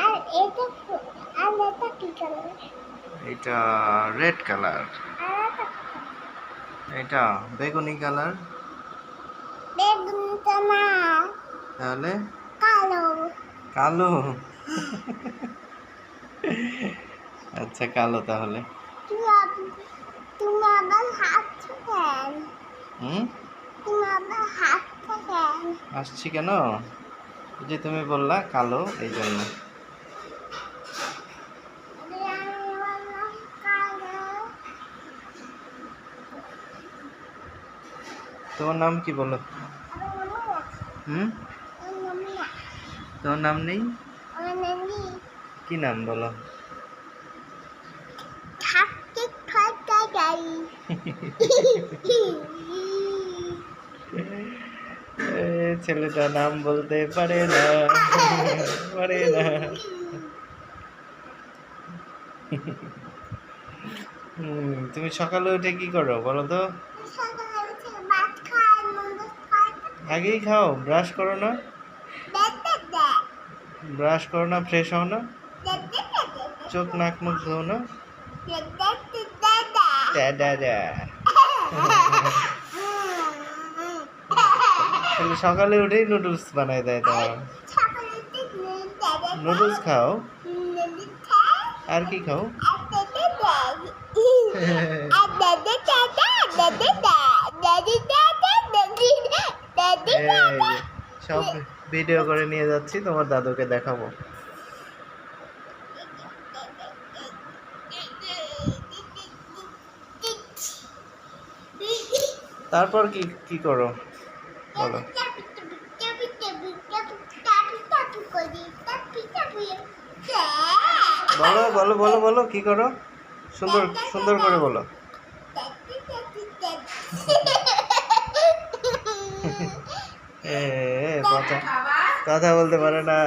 আর এটা আর এটা কি কালার? এটা রেড কালার। আর এটা এটা বেগুনি কালার। বেগুনটা না, তাহলে কালো। কালো। আচ্ছা কালো তাহলে। তুমি আবার হাঁটছো কেন? হুম, তুমি আবার হাঁটছো কেন? আসছি কেন? এই যে তুমি বললা কালো, এই জন্য। আমি বললাম কালো। তোমার নাম কি বলো? আমার মনে আছে, হুম, আমার মনে আছে। তোমার নাম নেই? আমার নানি কি নাম বলো? থাকতে থাকতে যাই। ছেলেটা নাম বলতে পারে না, পারে না। তুমি সকালে উঠে কি করো বলো তো? সকালে উঠে ভাত খাই, নুডলস খাই, আগেই খাও, ব্রাশ করো না? দেখতে দেয়, ব্রাশ করো না, ফ্রেশ হও না? দেখতে চোখ নাক মুখ ধো না? দেখতে দেয়। ড্যা। তাহলে সকালে উঠেই নুডলস বানাই দেয় তোমার। সকালে উঠে নুডলস খাও? নুডলস খাই, আর কি খাও? আর দেখতে দেয়। আর দেখতে এই যে সব ভিডিও করে নিয়ে যাচ্ছি, তোমার দাদুকে দেখাবো। তারপর কি কি করো বলো? বলো বলো বলো বলো কি করো? সুন্দর সুন্দর করে বলো। কথা কথা বলতে পারে না।